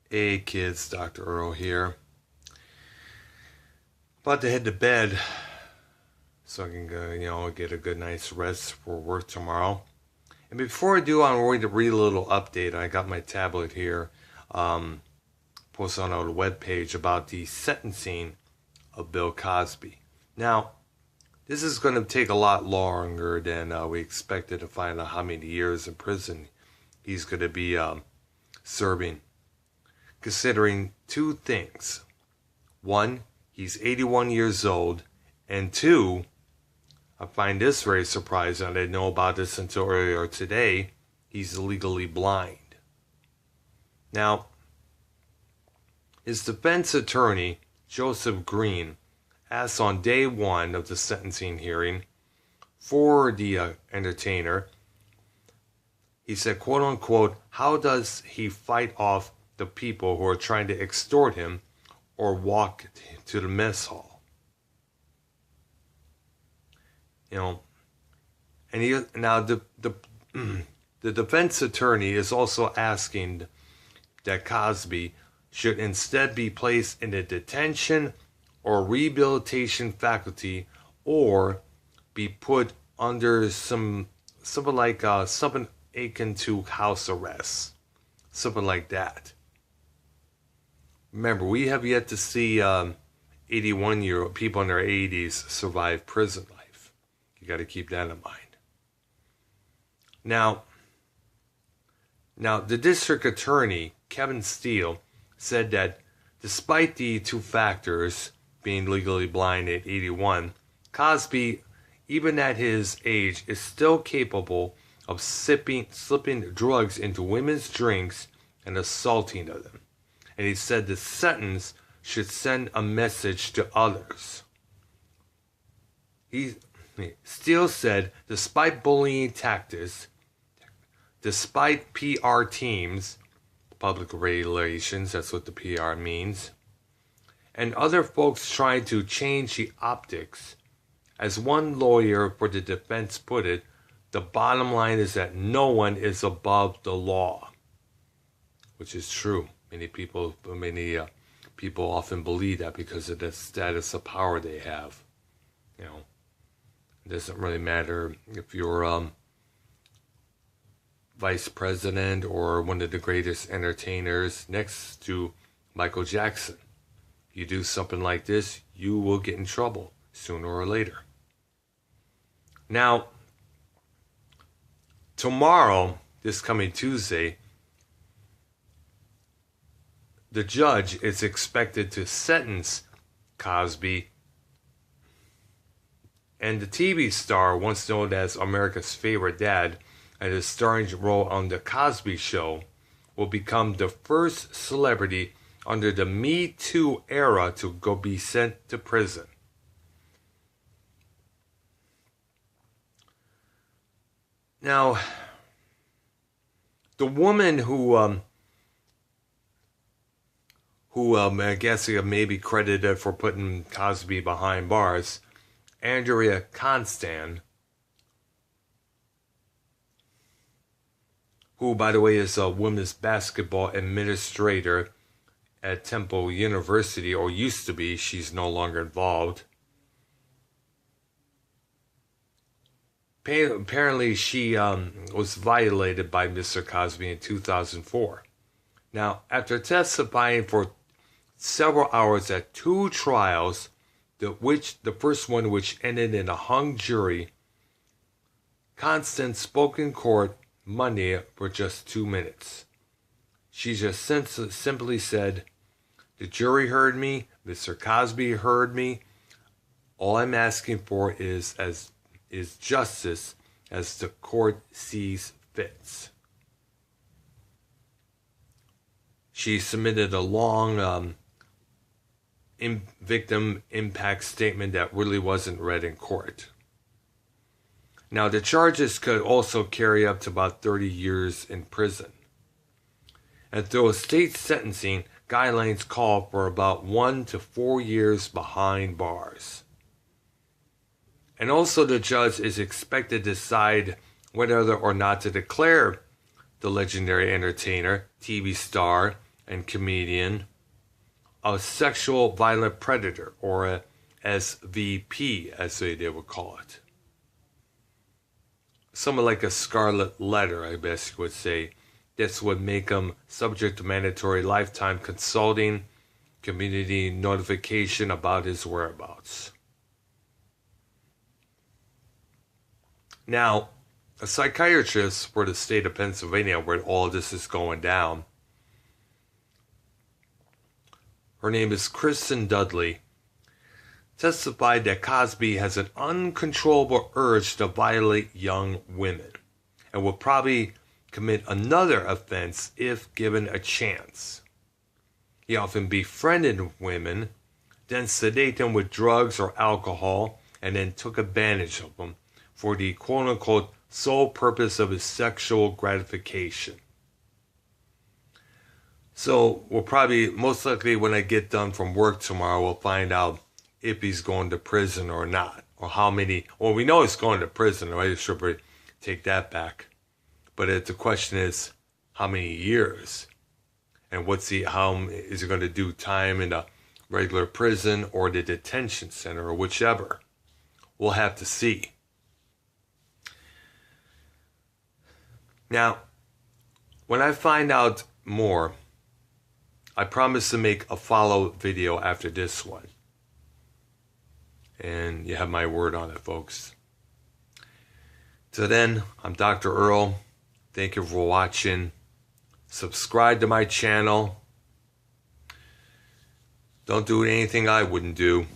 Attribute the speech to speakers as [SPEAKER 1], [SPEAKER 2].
[SPEAKER 1] Hey kids, Dr. Earl here. About to head to bed so I can go, get a good night's rest for work tomorrow. And before I do, I'm going to read a little update. I got my tablet here, posted on our webpage about the sentencing of Bill Cosby. Now, this is going to take a lot longer than we expected to find out how many years in prison he's going to be serving. Considering two things. One, he's 81 years old. And two, I find this very surprising. I didn't know about this until earlier today. He's legally blind. Now, his defense attorney, Joseph Green, asked on day one of the sentencing hearing for the entertainer, he said, quote unquote, how does he fight off the people who are trying to extort him or walk to the mess hall? And the defense attorney is also asking that Cosby should instead be placed in a detention or rehabilitation faculty or be put under something akin to house arrest, something like that. Remember, we have yet to see 81-year-old people in their 80s survive prison life. You got to keep that in mind. Now, the district attorney, Kevin Steele, said that despite the two factors, being legally blind at 81, Cosby, even at his age, is still capable of slipping drugs into women's drinks and assaulting them. And he said the sentence should send a message to others. Steele said, despite bullying tactics, despite PR teams, public relations, that's what the PR means, and other folks trying to change the optics, as one lawyer for the defense put it, the bottom line is that no one is above the law, which is true. Many people often believe that because of the status of power they have. It doesn't really matter if you're vice president or one of the greatest entertainers next to Michael Jackson. You do something like this, you will get in trouble sooner or later. Now, tomorrow, this coming Tuesday, the judge is expected to sentence Cosby, and the TV star, once known as America's Favorite Dad, and his starring role on The Cosby Show, will become the first celebrity under the Me Too era to be sent to prison. Now, the woman who I guess may be credited for putting Cosby behind bars, Andrea Constand, who, by the way, is a women's basketball administrator at Temple University, or used to be. She's no longer involved. Apparently, she was violated by Mr. Cosby in 2004. Now, after testifying for several hours at two trials, the first one which ended in a hung jury, Constance spoke in court Monday for just 2 minutes. She just simply said, the jury heard me, Mr. Cosby heard me. All I'm asking for is justice as the court sees fit. She submitted a long victim impact statement that really wasn't read in court. Now, the charges could also carry up to about 30 years in prison. And though state sentencing guidelines call for about 1 to 4 years behind bars. And also the judge is expected to decide whether or not to declare the legendary entertainer, TV star, and comedian, a sexual violent predator, or a SVP, as they would call it. Somewhat like a scarlet letter, I guess you would say. This would make him subject to mandatory lifetime consulting, community notification about his whereabouts. Now, a psychiatrist for the state of Pennsylvania, where all this is going down, her name is Kristen Dudley, testified that Cosby has an uncontrollable urge to violate young women and will probably commit another offense if given a chance. He often befriended women, then sedated them with drugs or alcohol, and then took advantage of them for the quote-unquote sole purpose of his sexual gratification. So we'll probably, most likely when I get done from work tomorrow, we'll find out if he's going to prison or not, or how many. Well, we know he's going to prison, right? I should take that back. But the question is, how many years? And how is he going to do time in a regular prison or the detention center or whichever? We'll have to see. Now, when I find out more, I promise to make a follow-up video after this one. And you have my word on it, folks. Till then, I'm Dr. Earl. Thank you for watching. Subscribe to my channel. Don't do anything I wouldn't do.